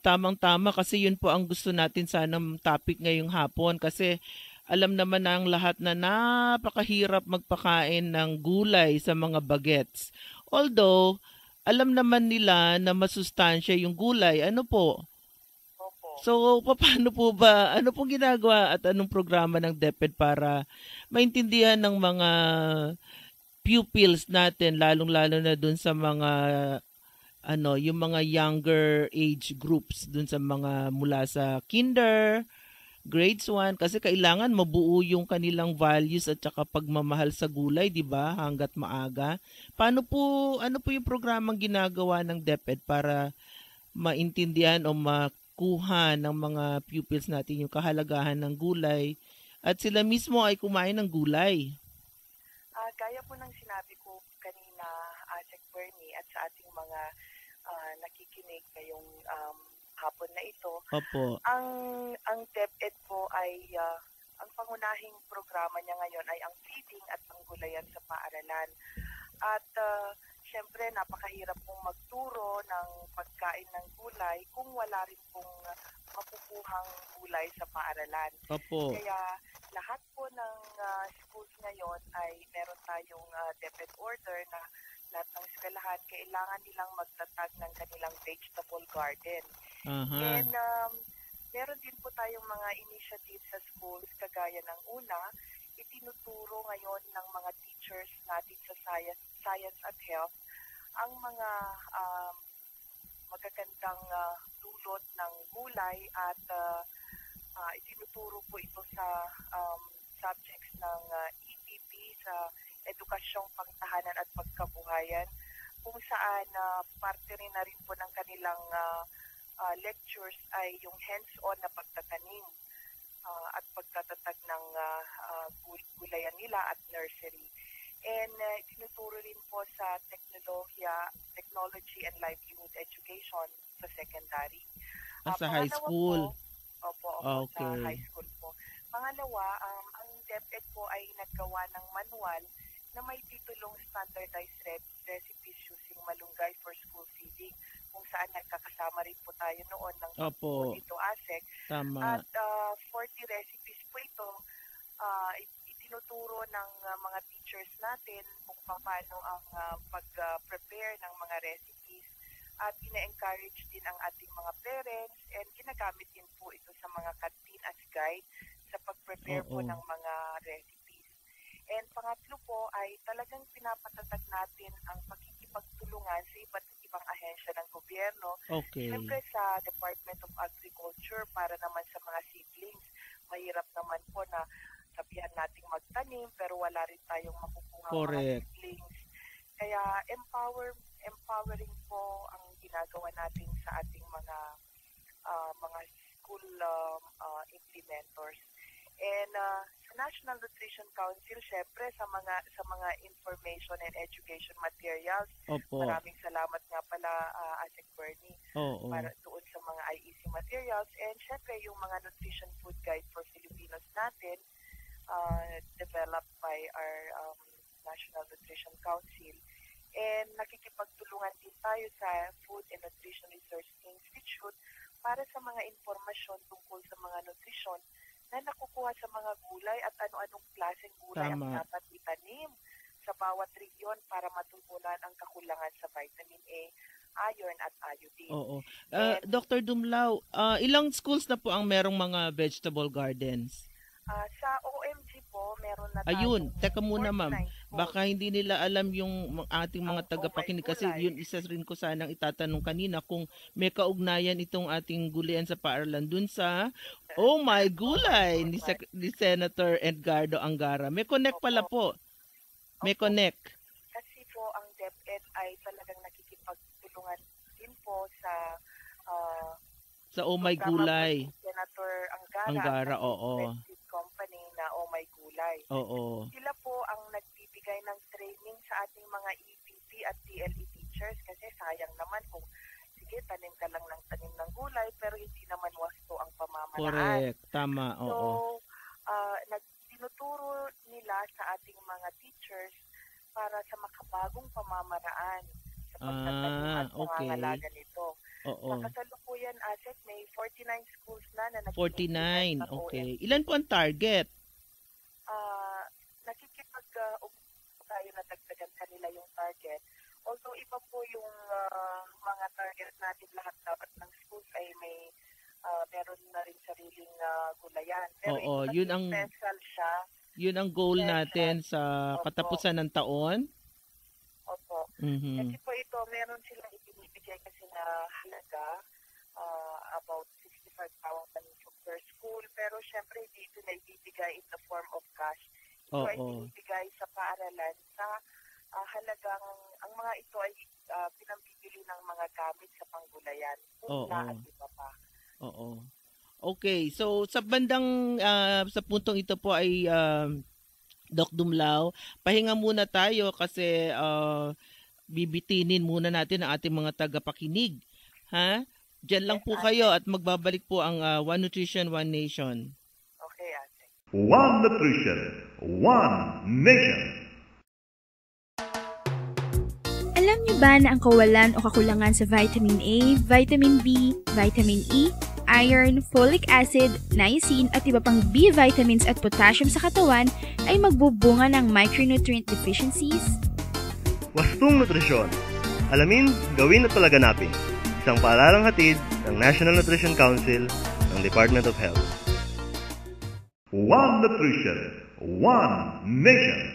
tamang-tama kasi yun po ang gusto natin sanang topic ngayong hapon kasi alam naman ng lahat na napakahirap magpakain ng gulay sa mga bagets. Although, alam naman nila na masustansya yung gulay. Ano po? Opo. So, paano po ba, ano pong ginagawa at anong programa ng DepEd para maintindihan ng mga pupils natin, lalong-lalo na dun sa mga yung mga younger age groups dun sa mga mula sa kinder, grades 1 kasi kailangan mabuo yung kanilang values at saka pagmamahal sa gulay, 'di ba? Hangga't maaga. Paano po ano po yung programang ginagawa ng DepEd para maintindihan o makuha ng mga pupils natin yung kahalagahan ng gulay at sila mismo ay kumain ng gulay? Gaya po ng sinabi ko kanina, Sec Bernie, at sa ating mga nakikinig ngayong hapon na ito, Opo. ang DepEd po ay ang pangunahing programa niya ngayon ay ang feeding at ang gulayan sa paaralan. At syempre, napakahirap pong magturo ng pagkain ng gulay kung wala rin pong makukuhang gulay sa paaralan. Opo. Kaya lahat po ng schools ngayon ay meron tayong DepEd order na lahat ng eskwelahan kailangan nilang magtatag ng kanilang vegetable garden. Aha. And meron din po tayong mga initiatives sa schools kagaya ng una, itinuturo ngayon ng mga teachers natin sa science at health ang mga magagandang dulot ng gulay at itinuturo po ito sa subjects ng EPP sa edukasyong pangtahanan at pagkabuhayan kung saan parte rin na rin po ng kanilang lectures ay yung hands-on na pagtatanim at pagtatatag ng gulayan nila at nursery. And tinuturo rin po sa technology and livelihood education sa secondary. Sa high school. Opo, sa Okay. high school po. Pangalawa, ang DepEd po ay naggawa ng manual na may titulong Standardized Recipes Using Malunggay for School Feeding kung saan nagkakasama rin po tayo noon ng Opo. dito ASEC. Tama. At 40 recipes po ito, itinuturo ng mga teachers natin kung paano ang pag-prepare ng mga recipes at ina-encourage din ang ating mga parents and ginagamit din po ito sa mga canteen as guide sa pag-prepare po Oo. ng mga recipes. And pangatlo po ay talagang pinapatatag natin ang pakikipagtulungan sa iba't ibang ahensya ng gobyerno. Okay. Siyempre sa Department of Agriculture para naman sa mga seedlings. Mahirap naman po na sabihan nating magtanim pero wala rin tayong makukuha mga seedlings. Kaya empowering po ang ginagawa natin sa ating mga school implementors. And sa National Nutrition Council, syempre sa mga information and education materials. Opo. Maraming salamat nga pala Asik Bernie para doon sa mga IEC materials and syempre yung mga nutrition food guide for Filipinos natin developed by our National Nutrition Council. And nakikipagtulungan din tayo sa Food and Nutrition Research Institute para sa mga informasyon tungkol sa mga nutrisyon na nakukuha sa mga gulay at ano-anong klaseng gulay ang dapat itanim sa bawat region para matugunan ang kakulangan sa vitamin A, iron at iodine. Oo. Dr. Dumlao, ilang schools na po ang merong mga vegetable gardens? Sa OMG po, meron na Ayun, teka muna ma'am. Baka hindi nila alam yung ating mga tagapakinig kasi yun isa rin ko sanang itatanong kanina kung may kaugnayan itong ating gulayan sa paaralan dun sa Oh My Gulay ni Senator Edgardo Angara. May connect pala po. May connect. Kasi po ang DepEd ay talagang nakikipagtulungan din po sa Oh My Gulay. Senator Angara, oo. Company na Oh My Gulay. Oo. Sila po ang nagbibigay ng training sa ating mga EPP at TLE teachers kasi sayang naman kung sige, tanim ka lang ng tanim ng gulay pero hindi naman wasto ang pamamaraan. Correct. Tama, So, oo. tinuturo nila sa ating mga teachers para sa makabagong pamamaraan sa pagtatanim at pangangalaga nito. Sa kasalukuyan, Asek, may 49 schools na 49, okay. Ilan po ang target? Tayo na dagdagan kanila yung target. Although iba po yung mga target natin, lahat dapat ng schools ay may meron na rin sariling gulayan. Pero yun ang special siya. Yun ang goal natin sa katapusan ng taon. Opo. Kasi po ito, meron silang ibinibigay kasi na halaga about 65,000 per school. Pero syempre, hindi ito na ibibigay in the form of cash. Ito ay ibibigay sa paaralan sa halagang, ang mga ito ay pinambibili ng mga gamit sa panggulayan. At iba pa. Okay, so sa bandang, sa puntong ito po ay Doc Dumlao, pahinga muna tayo kasi bibitinin muna natin ang ating mga tagapakinig. Ha? Diyan lang po kayo at magbabalik po ang One Nutrition, One Nation. Okay, ate. One Nutrition, One Nation. Alam niyo ba na ang kawalan o kakulangan sa vitamin A, vitamin B, vitamin E, iron, folic acid, niacin at iba pang B vitamins at potassium sa katawan ay magbubunga ng micronutrient deficiencies? Wastong Nutrisyon. Alamin, gawin at palaganapin. Isang paaralang hatid ng National Nutrition Council ng Department of Health. One Nutrition, One Nation.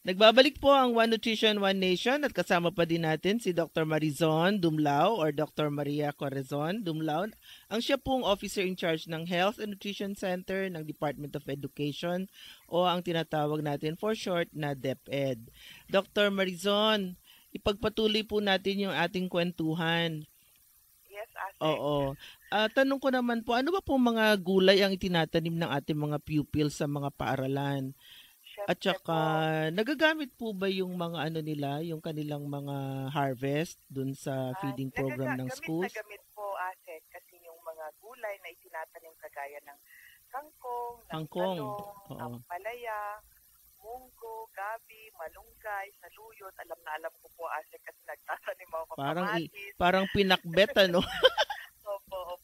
Nagbabalik po ang One Nutrition, One Nation at kasama pa din natin si Dr. Marizon Dumlao or Dr. Maria Corazon Dumlao. Ang siya pong officer in charge ng Health and Nutrition Center ng Department of Education o ang tinatawag natin for short na DepEd. Dr. Marizon, ipagpatuloy po natin yung ating kwentuhan. Yes, ate. Oo. Tanong ko naman po, ano ba pong mga gulay ang itinatanim ng ating mga pupils sa mga paaralan? At saka, nagagamit po ba yung mga nila, yung kanilang mga harvest dun sa feeding program ng schools? Gamit po, ate, kasi yung mga gulay na itinatanim kagaya ng kangkong, talong, palaya, munggo, gabi, malunggay, saluyot. Alam ko po, ate, kasi nagtatanim ako kamatis. Parang pinakbet, ano? Opo.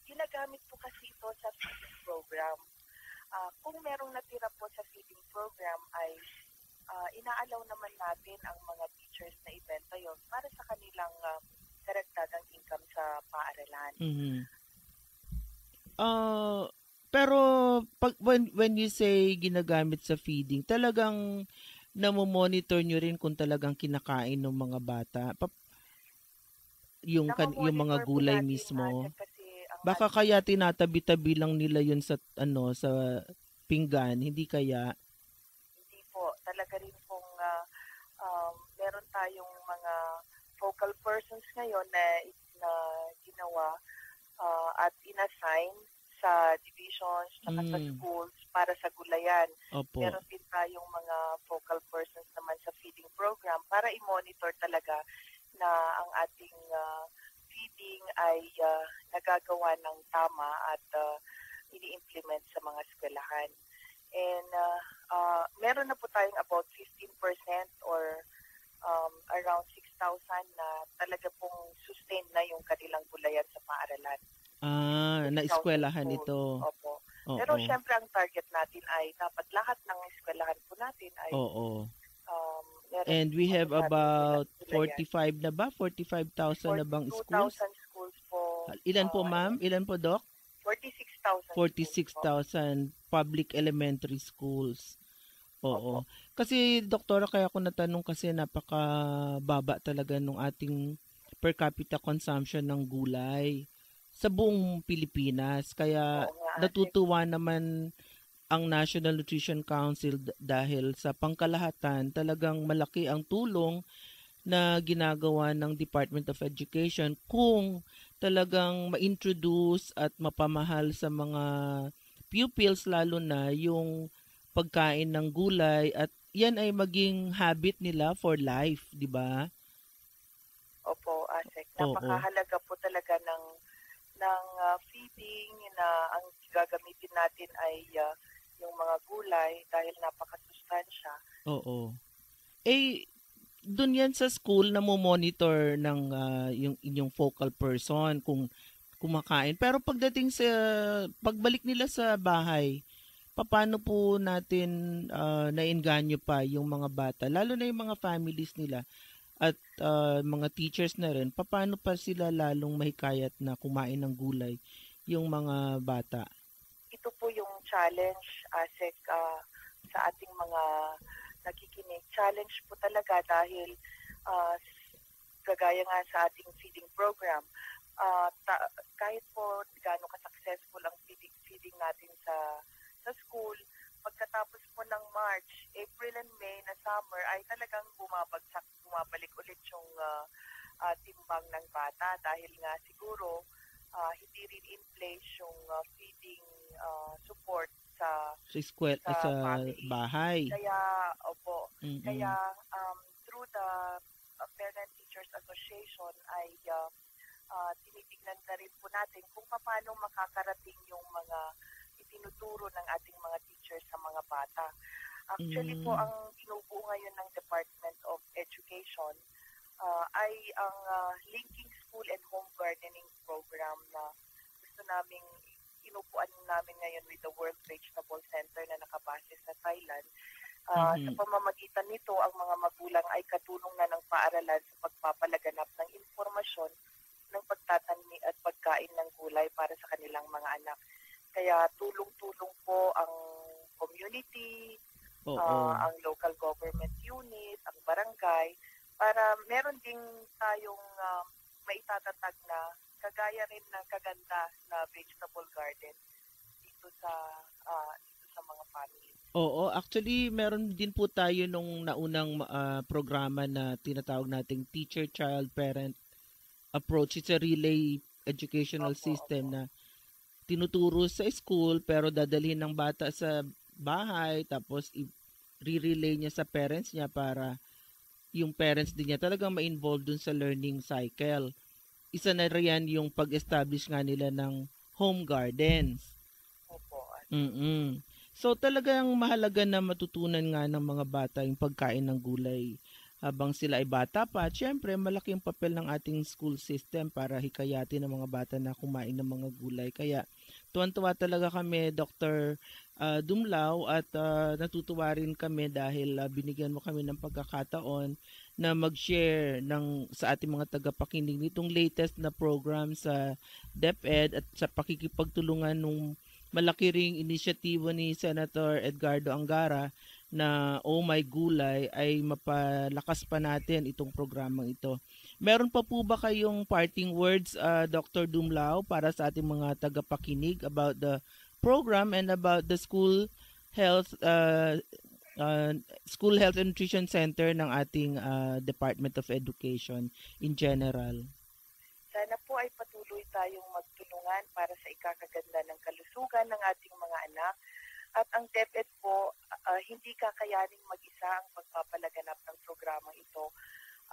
Ginagamit po kasi ito sa feeding program. Kung merong natira po sa feeding program ay inaalaw naman natin ang mga teachers na ibenta yon para sa kanilang karagdagang income sa paaralan. Pero when you say ginagamit sa feeding, talagang namomonitor nyo rin kung talagang kinakain ng mga bata? Yung mga gulay mismo? Baka kaya tinatabi-tabi lang nila yun sa sa pinggan, hindi kaya? Hindi po, talaga rin pong meron tayong mga focal persons ngayon na ginawa at inassign sa divisions at sa schools para sa gulayan. Opo. Meron din tayong mga focal persons naman sa feeding program para i-monitor talaga na ang ating feeding ay nagagawa ng tama at ini-implement sa mga eskwelahan. And meron na po tayong about 15% or around 6,000 na talaga pong sustain na yung kanilang gulayan sa paaralan. Na-eskwelahan ito. Opo. Pero syempre ang target natin ay dapat lahat ng eskwelahan po natin ay and we have about 45 na ba? 45,000 na bang schools? 2,000 schools po. Ilan po, ma'am? Ilan po, Doc? 46,000. 46,000 public elementary schools. Oo. Kasi, doktora, kaya ako natanong kasi napakababa talaga nung ating per capita consumption ng gulay sa buong Pilipinas. Kaya natutuwa naman ang National Nutrition Council dahil sa pangkalahatan talagang malaki ang tulong na ginagawa ng Department of Education kung talagang ma-introduce at mapamahal sa mga pupils lalo na yung pagkain ng gulay at yan ay maging habit nila for life, di ba? Opo, Asek. Napakahalaga po talaga ng feeding na ang gagamitin natin ay yung mga gulay dahil napakasustansya. Oo. dun yan sa school na monitor ng yung inyong focal person kung kumakain. Pero pagdating sa pagbalik nila sa bahay, paano po natin nainganyo pa yung mga bata, lalo na yung mga families nila at mga teachers na rin, paano pa sila lalong mahikayat na kumain ng gulay yung mga bata? Ito po yung challenge, ASEC, sa ating mga nakikinig. Challenge po talaga dahil kagaya nga sa ating feeding program, kahit po gaano ka-successful ang feeding natin sa school, pagkatapos po ng March, April and May na summer ay talagang bumabalik ulit yung timbang ng bata dahil nga siguro hindi rin in place yung feeding support sa school, sa bahay. Kaya, opo, kaya through the Parent Teachers Association ay tinitignan na rin po natin kung paano makakarating yung mga itinuturo ng ating mga teachers sa mga bata. Actually po, ang inubuo ngayon ng Department of Education ay ang linking school and home gardening program na gusto naming inupuan namin ngayon with the World Vegetable Center na nakabase sa Thailand. Sa pamamagitan nito, ang mga magulang ay katulong na ng paaralan sa pagpapalaganap ng informasyon ng pagtatanim at pagkain ng gulay para sa kanilang mga anak. Kaya tulong-tulong po ang community, ang local government unit, ang barangay, para meron ding tayong maitatatag na kagaya rin ng kaganda na vegetable garden dito sa mga family. Oo, actually meron din po tayo nung naunang programa na tinatawag nating teacher-child-parent approach. It's a relay educational system na tinuturo sa school pero dadalhin ng bata sa bahay tapos i-relay niya sa parents niya para yung parents din niya talagang ma-involve dun sa learning cycle. Isa na riyan yung pag-establish nga nila ng home gardens. Opo. So talagang mahalaga na matutunan nga ng mga bata yung pagkain ng gulay habang sila ay bata pa. At syempre, malaki ang papel ng ating school system para hikayatin ng mga bata na kumain ng mga gulay. Kaya tuwan-tuwa talaga kami, Dr. Dumlao, at natutuwa rin kami dahil binigyan mo kami ng pagkakataon na mag-share sa ating mga tagapakinig nitong latest na program sa DepEd at sa pakikipagtulungan ng malaki ring inisyatibo ni Senator Edgardo Angara na Oh My Gulay ay mapalakas pa natin itong programang ito. Meron pa po ba kayong parting words, Dr. Dumlao, para sa ating mga tagapakinig about the program and about the School Health and Nutrition Center ng ating Department of Education in general? Sana po ay patuloy tayong magtulungan para sa ikakaganda ng kalusugan ng ating mga anak. At ang DepEd po, hindi kakayaning mag-isa ang pagpapalaganap ng programang ito.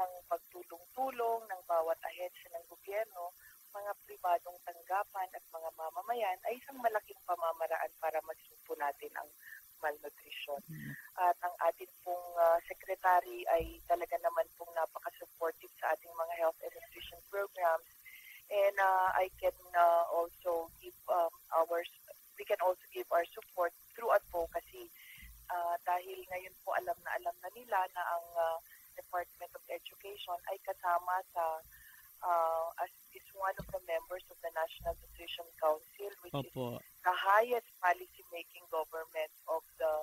Ang pagtulong-tulong ng bawat ahensya ng gobyerno, mga pribadong tanggapan at mga mamamayan ay isang malaking pamamaraan para masumpo natin ang malnutrition. At ang ating pong secretary ay talaga naman pong napaka-supportive sa ating mga health and nutrition programs. And I can also give we can also give our support through advocacy dahil ngayon po alam na nila na ang Department of Education ay kasama sa is one of the members of the National Nutrition Council, which is the highest policy making government of the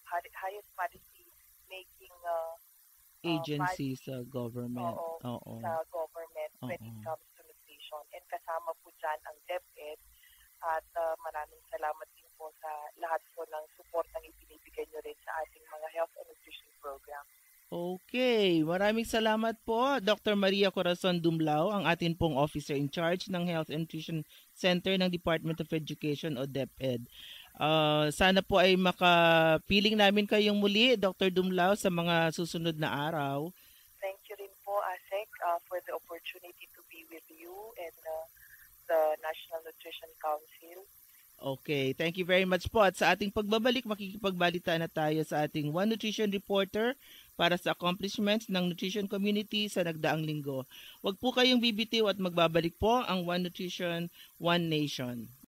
highest policy making agency sa government. Sa government when it comes to nutrition. And kasama po dyan ang DepEd. At maraming salamat din po sa lahat po ng support na ibinibigay nyo rin sa ating mga health and nutrition program. Okay, maraming salamat po, Dr. Maria Corazon Dumlao, ang atin pong officer in charge ng Health and Nutrition Center ng Department of Education o DepEd. Sana po ay makapiling namin kayong muli, Dr. Dumlao, sa mga susunod na araw. Thank you rin po, ASEC, for the opportunity to be with you and the National Nutrition Council. Okay, thank you very much po. At sa ating pagbabalik, makikipagbalita na tayo sa ating One Nutrition Reporter para sa accomplishments ng nutrition community sa nagdaang linggo. Huwag po kayong bibitiw at magbabalik po ang One Nutrition, One Nation.